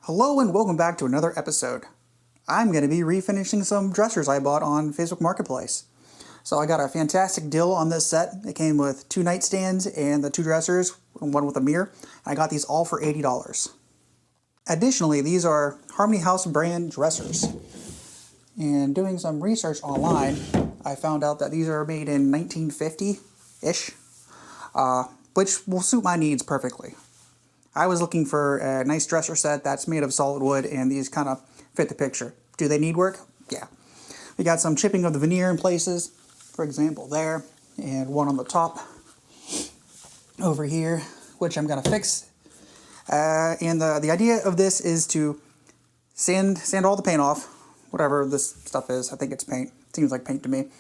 Hello and welcome back to another episode. I'm going to be refinishing some dressers I bought on Facebook Marketplace. So I got a fantastic deal on this set. It came with 2 nightstands and the 2 dressers, one with a mirror. I got these all for $80. Additionally, these are Harmony House brand dressers. And doing some research online, I found out that these are made in 1950-ish, which will suit my needs perfectly. I was looking for a nice dresser set that's made of solid wood, and these kind of fit the picture. Do they need work? Yeah. We got some chipping of the veneer in places, for example there, and one on the top over here, which I'm going to fix. And the idea of this is to sand all the paint off, whatever this stuff is. I think it's paint. It seems like paint to me.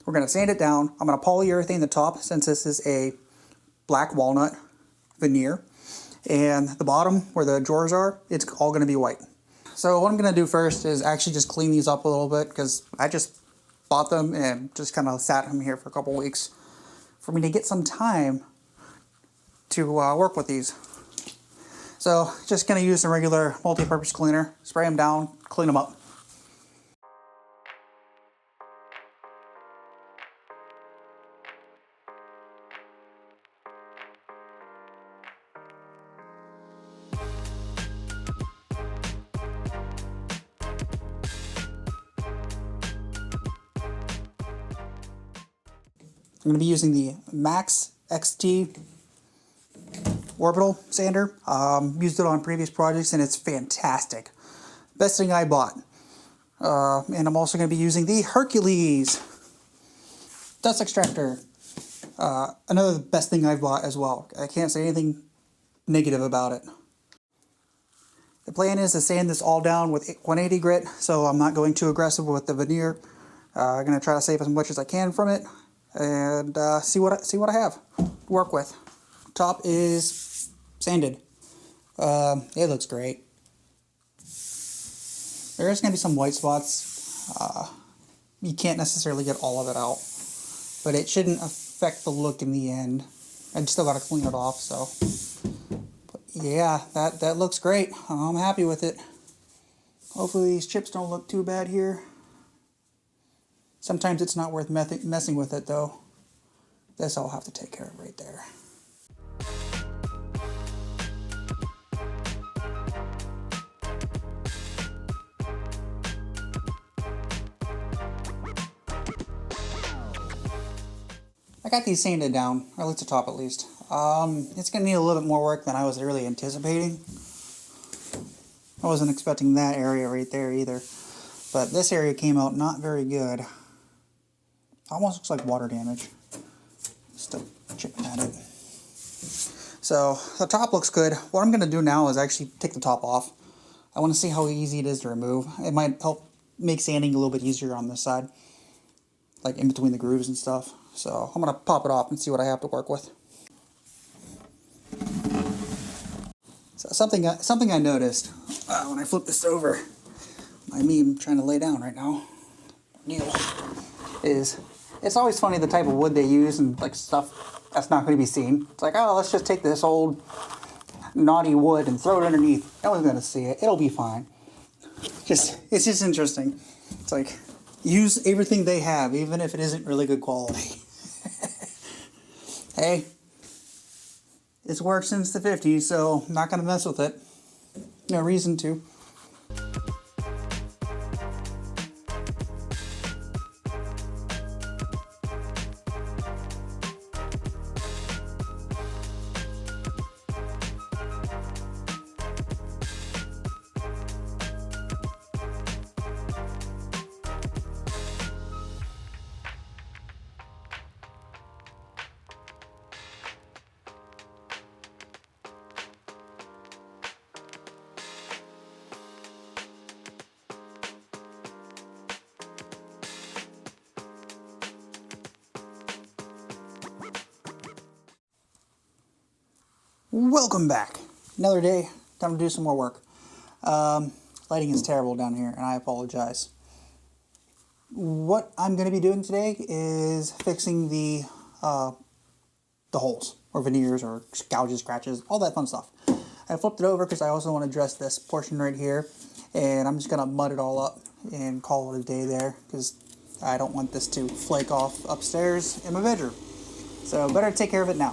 We're going to sand it down. I'm going to polyurethane the top, since this is a black walnut veneer. And the bottom, where the drawers are, it's all going to be white. So what I'm going to do first is actually just clean these up a little bit, because I just bought them and just kind of sat them here for a couple weeks for me to get some time to work with these. So just going to use some regular multi-purpose cleaner, spray them down, clean them up. I'm going to be using the Max XT orbital sander. Used it on previous projects and it's fantastic. Best thing I bought. And I'm also going to be using the Hercules dust extractor. Another best thing I've bought as well. I can't say anything negative about it. The plan is to sand this all down with 180 grit, so I'm not going too aggressive with the veneer. I'm going to try to save as much as I can from it. And see what I have to work with. Top is sanded. It looks great. There is going to be some white spots. You can't necessarily get all of it out, but it shouldn't affect the look in the end. I still got to clean it off. So, but yeah, that looks great. I'm happy with it. Hopefully these chips don't look too bad here. Sometimes it's not worth messing with it, though. This I'll have to take care of right there. I got these sanded down, or at least the top at least. It's going to need a little bit more work than I was really anticipating. I wasn't expecting that area right there either. But this area came out not very good. Almost looks like water damage. Still chipping at it. So the top looks good. What I'm going to do now is actually take the top off. I want to see how easy it is to remove. It might help make sanding a little bit easier on this side, like in between the grooves and stuff. So I'm going to pop it off and see what I have to work with. So something I noticed when I flip this over, I'm trying to lay down right now, is it's always funny the type of wood they use and like stuff that's not going to be seen. It's like, oh, let's just take this old naughty wood and throw it underneath. No one's going to see it. It'll be fine. It's just interesting. It's like, use everything they have, even if it isn't really good quality. Hey, it's worked since the 50s, so I'm not going to mess with it. No reason to. Welcome back. Another day. Time to do some more work. Lighting is terrible down here, and I apologize. What I'm going to be doing today is fixing the holes, or veneers, or gouges, scratches, all that fun stuff. I flipped it over because I also want to dress this portion right here, and I'm just going to mud it all up and call it a day there because I don't want this to flake off upstairs in my bedroom. So better take care of it now.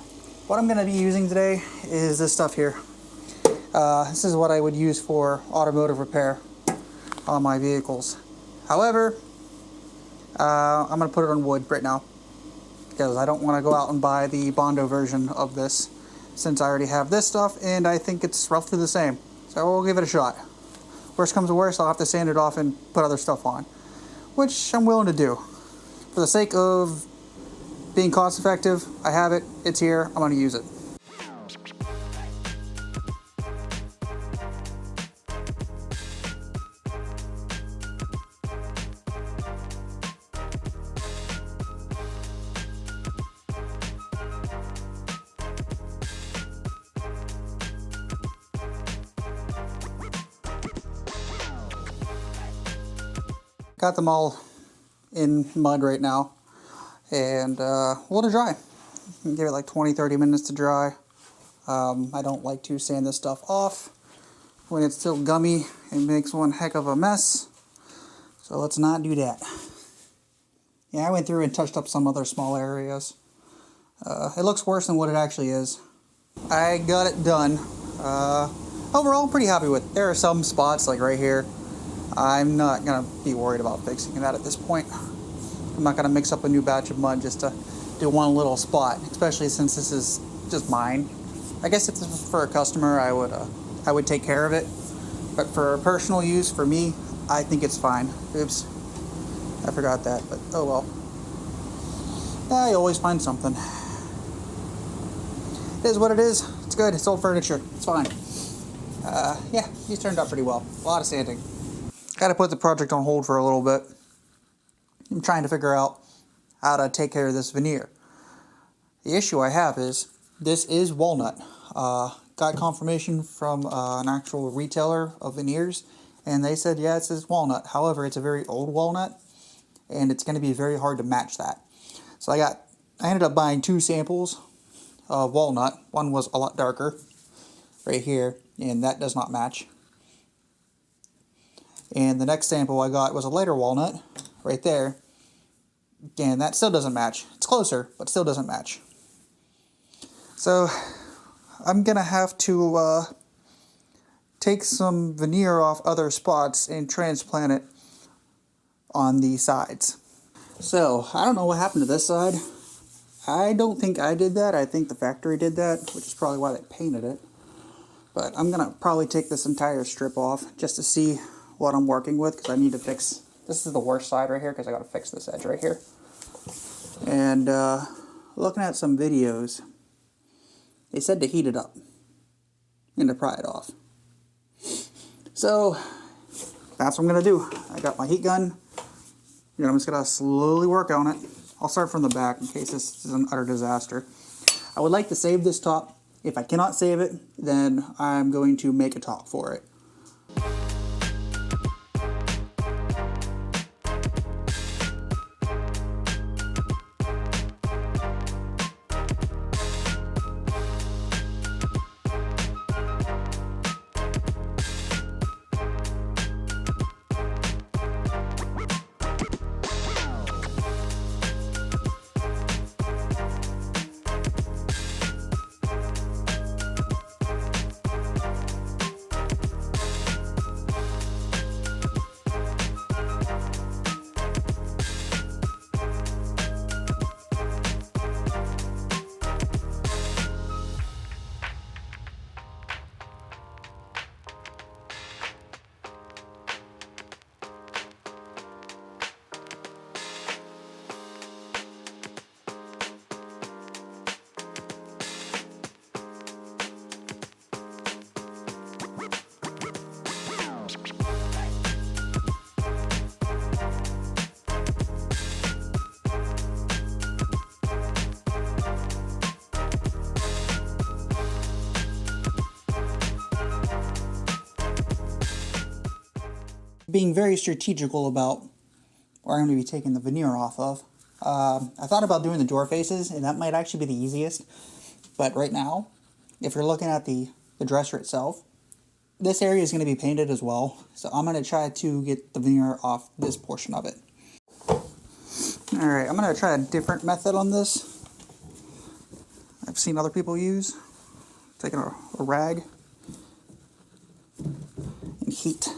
What I'm going to be using today is this stuff here. This is what I would use for automotive repair on my vehicles. However, I'm going to put it on wood right now because I don't want to go out and buy the Bondo version of this since I already have this stuff and I think it's roughly the same. So we'll give it a shot. Worst comes to worst, I'll have to sand it off and put other stuff on, which I'm willing to do. For the sake of being cost effective, I have it, it's here, I'm going to use it. Got them all in mud right now, and we'll let it dry. Give it like 20-30 minutes to dry. I don't like to sand this stuff off when it's still gummy. It makes one heck of a mess, so let's not do that. Yeah, I went through and touched up some other small areas. It looks worse than what it actually is. I got it done. Overall, I'm pretty happy with it. There are some spots like right here. I'm not going to be worried about fixing that at this point. I'm not going to mix up a new batch of mud just to do one little spot, especially since this is just mine. I guess if this was for a customer, I would take care of it. But for personal use, for me, I think it's fine. Oops, I forgot that, but oh well. Yeah, you always find something. It is what it is. It's good. It's old furniture. It's fine. Yeah, these turned out pretty well. A lot of sanding. Got to put the project on hold for a little bit. I'm trying to figure out how to take care of this veneer. The issue I have is this is walnut. Got confirmation from an actual retailer of veneers, and they said, yeah, it says walnut. However, it's a very old walnut, and it's going to be very hard to match that. So I ended up buying 2 samples of walnut. One was a lot darker, right here, and that does not match. And the next sample I got was a lighter walnut, right there, and that still doesn't match. It's closer, but still doesn't match. So I'm going to have to take some veneer off other spots and transplant it on the sides. So I don't know what happened to this side. I don't think I did that. I think the factory did that, which is probably why they painted it. But I'm going to probably take this entire strip off just to see what I'm working with, because I need to fix, this is the worst side right here because I got to fix this edge right here. And looking at some videos, they said to heat it up and to pry it off. So that's what I'm going to do. I got my heat gun, and I'm just going to slowly work on it. I'll start from the back in case this is an utter disaster. I would like to save this top. If I cannot save it, then I'm going to make a top for it. Being very strategical about where I'm going to be taking the veneer off of. I thought about doing the door faces, and that might actually be the easiest. But right now, if you're looking at the the dresser itself. This area is going to be painted as well, so I'm going to try to get the veneer off this portion of it. Alright, I'm going to try a different method on this I've seen other people use. Taking a rag and heat.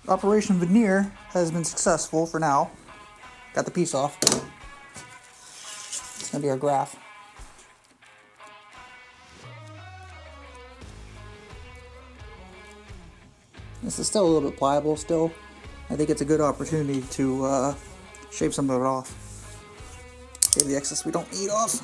Operation Veneer has been successful for now. Got the piece off. It's going to be our graph. This is still a little bit pliable still. I think it's a good opportunity to shave some of it off. Shave the excess we don't need off.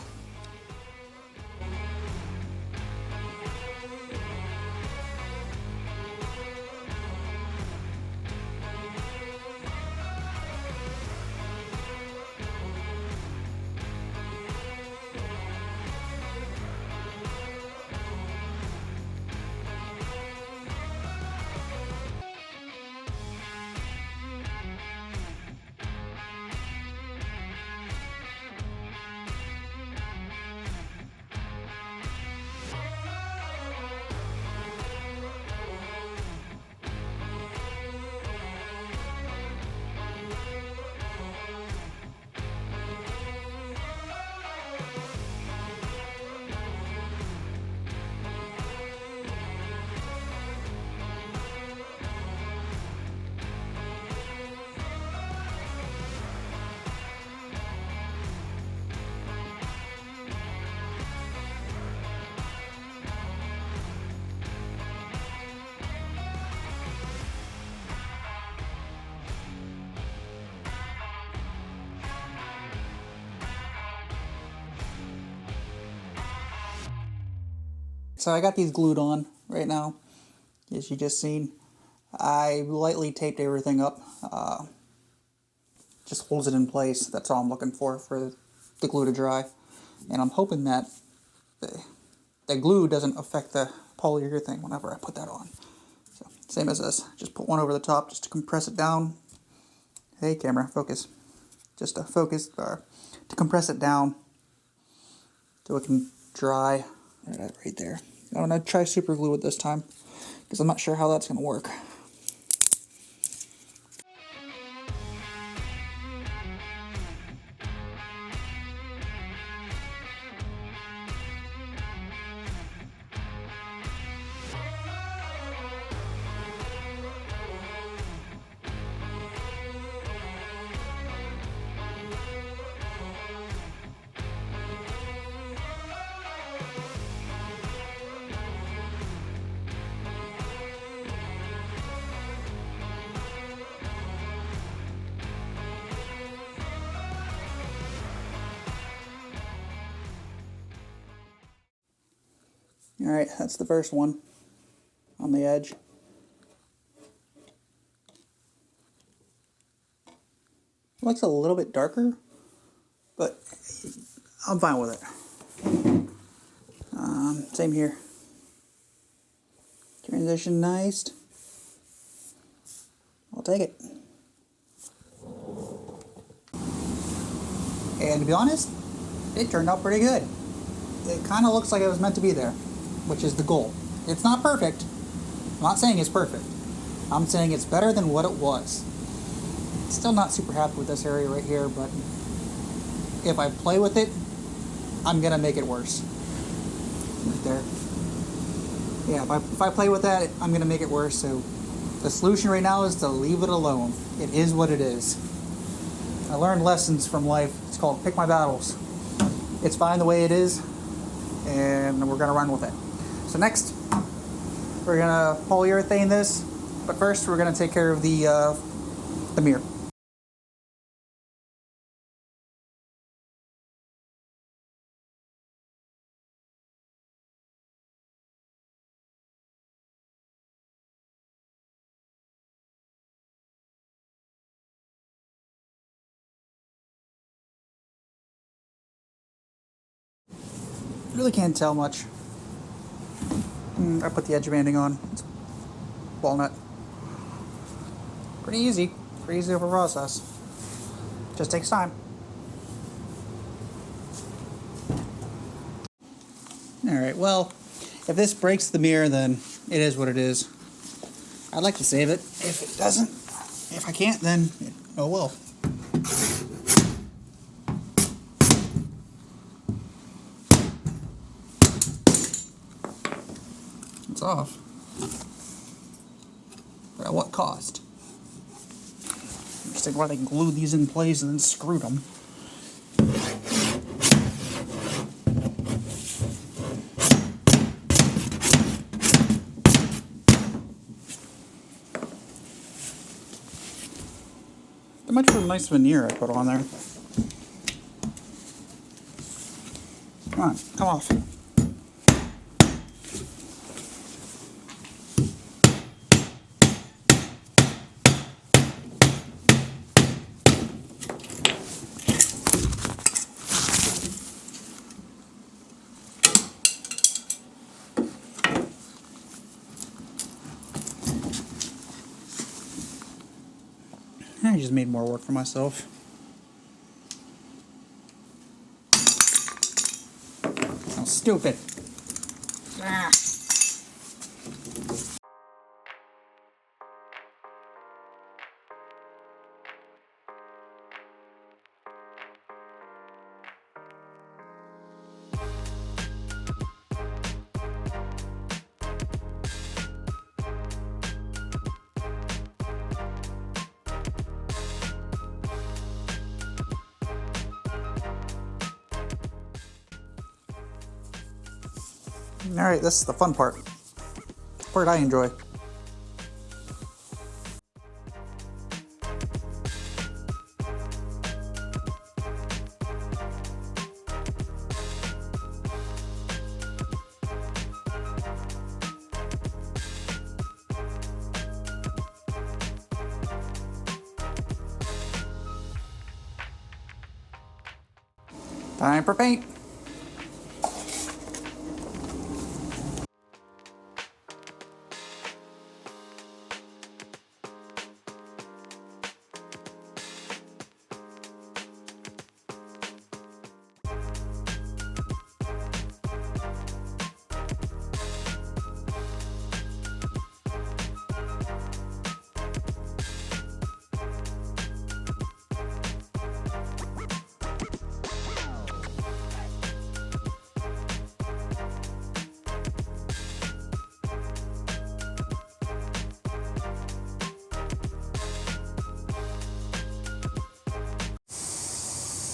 So I got these glued on right now, as you just seen. I lightly taped everything up, just holds it in place. That's all I'm looking for the glue to dry. And I'm hoping that the glue doesn't affect the polyurethane whenever I put that on. So same as this, just put one over the top just to compress it down. Hey camera, focus. Just to focus, or to compress it down so it can dry. Right there. I'm going to try super glue it this time, because I'm not sure how that's going to work. Alright, that's the first one on the edge. Looks a little bit darker, but I'm fine with it. Same here. Transition nice. I'll take it. And to be honest, it turned out pretty good. It kind of looks like it was meant to be there, which is the goal. It's not perfect. I'm not saying it's perfect. I'm saying it's better than what it was. Still not super happy with this area right here, but if I play with it, I'm gonna make it worse. Right there. Yeah, if I play with that, I'm gonna make it worse. So the solution right now is to leave it alone. It is what it is. I learned lessons from life. It's called pick my battles. It's fine the way it is, and we're gonna run with it. So next, we're gonna polyurethane this, but first we're gonna take care of the mirror. Really can't tell much. I put the edge banding on. It's walnut. Pretty easy. Pretty easy of a process. Just takes time. Alright, well, if this breaks the mirror, then it is what it is. I'd like to save it. If it doesn't, if I can't, then oh well. It's off. But at what cost? I'm just thinking why they glued these in place and then screwed them. How much of a nice veneer I put on there? Come on, come off. I just made more work for myself. How stupid. Ah. Alright, this is the fun part. The part I enjoy. Time for paint.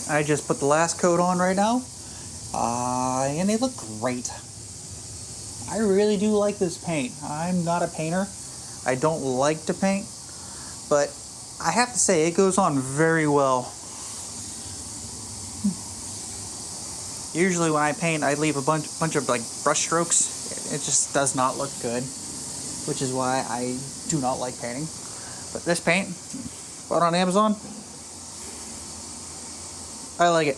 I just put the last coat on right now, and they look great. I really do like this paint. I'm not a painter. I don't like to paint, but I have to say it goes on very well. Usually when I paint, I leave a bunch of like brush strokes. It just does not look good, which is why I do not like painting. But this paint, bought on Amazon, I like it.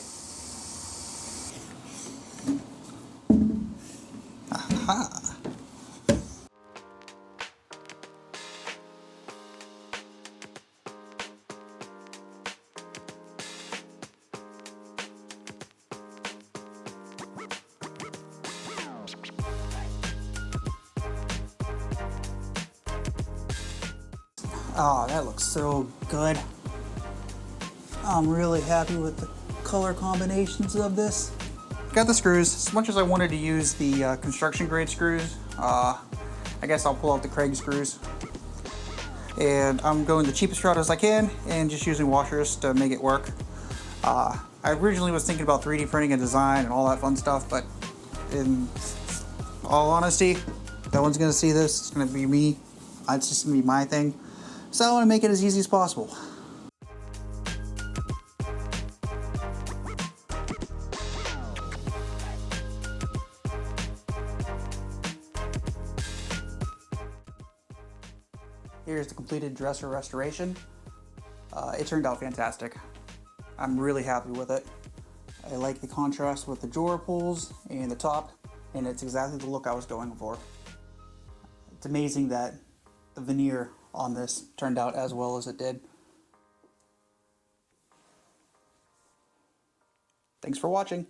Oh, that looks so good. I'm really happy with the color combinations of this. Got the screws. As much as I wanted to use the construction grade screws, I guess I'll pull out the Craig screws. And I'm going the cheapest route as I can and just using washers to make it work. I originally was thinking about 3D printing a design and all that fun stuff, but in all honesty, no one's gonna see this. It's gonna be me. It's just gonna be my thing. So I want to make it as easy as possible. Here's the completed dresser restoration. It turned out fantastic. I'm really happy with it. I like the contrast with the drawer pulls and the top, and it's exactly the look I was going for. It's amazing that the veneer on this turned out as well as it did. Thanks for watching.